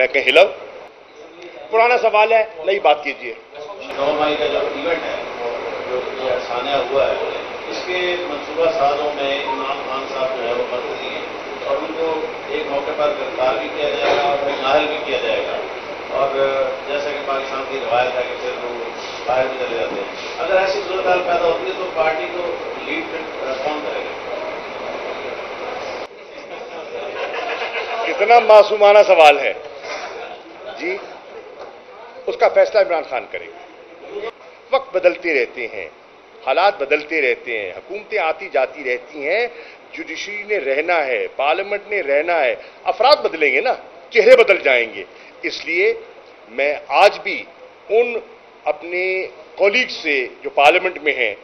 मैं कहीं हिलाऊं? पुराना सवाल है, नई बात कीजिए। 9 मई का जो इवेंट है जो सानिया हुआ है, इसके मनसूबा साजों में इमरान खान साहब जो है वो मरकजी हैं और उनको एक मौके पर गिरफ्तार भी किया जाएगा और नाहल भी किया जाएगा। और जैसा कि पाकिस्तान की रवायत है कि फिर वो बाहर भी चले जाते हैं। अगर ऐसी सूरत हाल पैदा होती है तो पार्टी को लीड कौन करेगा? कितना मासूमाना सवाल है जी। उसका फैसला इमरान खान करेंगे। वक्त बदलते रहते हैं, हालात बदलते रहते हैं, हुकूमतें आती जाती रहती हैं, जुडिशरी ने रहना है, पार्लियामेंट ने रहना है। अफराद बदलेंगे ना, चेहरे बदल जाएंगे। इसलिए मैं आज भी उन अपने कॉलीग से जो पार्लियामेंट में हैं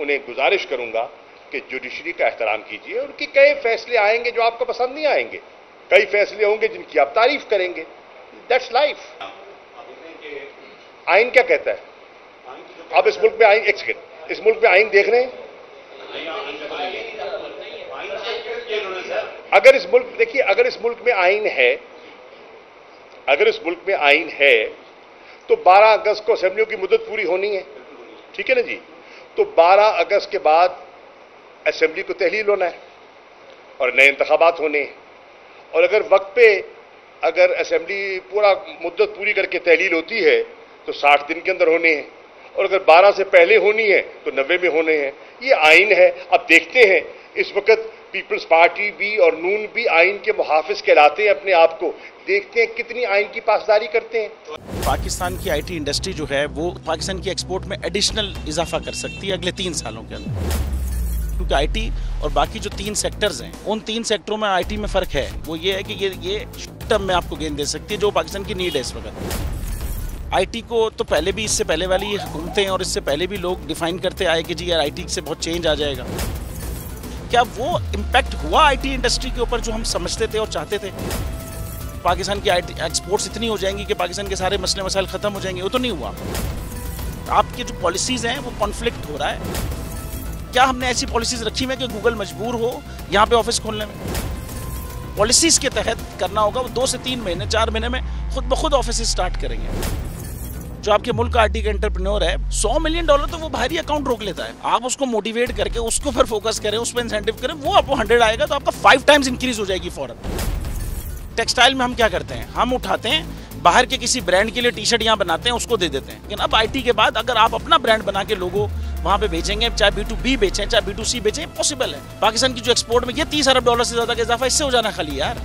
उन्हें गुजारिश करूंगा कि जुडिशरी का एहतराम कीजिए। उनके कई फैसले आएंगे जो आपको पसंद नहीं आएंगे, कई फैसले होंगे जिनकी आप तारीफ करेंगे। That's life. आइन क्या कहता है? आप इस मुल्क में आइन, एक सेकेंड, इस मुल्क में आइन देख रहे हैं? अगर इस मुल्क, देखिए, अगर इस मुल्क में आइन है, अगर इस मुल्क में आइन है तो 12 अगस्त को असेंबलियों की मुद्दत पूरी होनी है, ठीक है ना जी? तो 12 अगस्त के बाद असेंबली को तहलील होना है और नए इंतखाबात होने हैं। और अगर वक्त पे अगर असेंबली पूरा मुद्दत पूरी करके तहलील होती है तो 60 दिन के अंदर होने हैं, और अगर 12 से पहले होनी है तो 90 में होने हैं। ये आइन है। अब देखते हैं, इस वक्त पीपल्स पार्टी भी और नून भी आइन के मुहाफिज कहलाते हैं अपने आप को। देखते हैं कितनी आइन की पासदारी करते हैं। पाकिस्तान की आईटी इंडस्ट्री जो है वो पाकिस्तान की एक्सपोर्ट में एडिशनल इजाफा कर सकती है अगले 3 सालों के अंदर, क्योंकि आईटी और बाकी जो 3 सेक्टर्स हैं, उन 3 सेक्टरों में आईटी में फ़र्क है। वो ये है कि ये शॉर्ट टर्म में आपको गेन दे सकती है, जो पाकिस्तान की नीड है इस वक्त। आईटी को तो पहले भी, इससे पहले वाली हुकूमतें और इससे पहले भी लोग डिफाइन करते आए कि जी यार आईटी से बहुत चेंज आ जाएगा। क्या वो इम्पैक्ट हुआ आईटी इंडस्ट्री के ऊपर जो हम समझते थे और चाहते थे? पाकिस्तान की आईटी एक्सपोर्ट्स इतनी हो जाएंगी कि पाकिस्तान के सारे मसले मसाइल ख़त्म हो जाएंगे? वो तो नहीं हुआ। आपकी जो पॉलिसीज़ हैं वो कॉन्फ्लिक्ट हो रहा है। क्या हमने ऐसी पॉलिसीज़ रखी हुई है कि गूगल मजबूर हो यहाँ पे ऑफिस खोलने में? पॉलिसीज़ के तहत करना होगा। वो 2 से 3 महीने 4 महीने में खुद ब खुद ऑफिस स्टार्ट करेंगे। जो आपके मुल्क का आईटी का एंटरप्रेन्योर है, $100 मिलियन तो वो बाहरी अकाउंट रोक लेता है। आप उसको मोटिवेट करके उसको फिर फोकस करें, उस पर इंसेंटिव करें, वो आपको 100 आएगा तो आपका 5 टाइम्स इंक्रीज हो जाएगी फौरन। टेक्सटाइल में हम क्या करते हैं, हम उठाते हैं बाहर के किसी ब्रांड के लिए टी-शर्ट यहाँ बनाते हैं, उसको दे देते हैं। लेकिन अब आईटी के बाद अगर आप अपना ब्रांड बना के लोगो वहाँ पे बेचेंगे, चाहे B2B बेचें चाहे B2C बेचें, पॉसिबल है। पाकिस्तान की जो एक्सपोर्ट में ये $30 अरब से ज़्यादा का इजाफा इससे हो जाना खाली यार।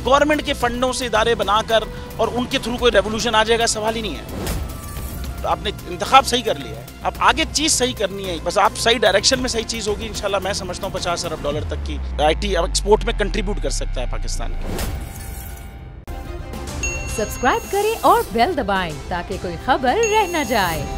गवर्नमेंट के फंडों से इदारे बनाकर और उनके थ्रू कोई रेवोल्यूशन आ जाएगा, सवाल ही नहीं है। तो आपने इंतखाब सही कर लिया है, अब आगे चीज़ सही करनी है, बस आप सही डायरेक्शन में सही चीज़ होगी इंशाल्लाह। मैं समझता हूँ $50 अरब तक की आईटी अब एक्सपोर्ट में कंट्रीब्यूट कर सकता है पाकिस्तान। सब्सक्राइब करें और बेल दबाएं ताकि कोई खबर रह न जाए।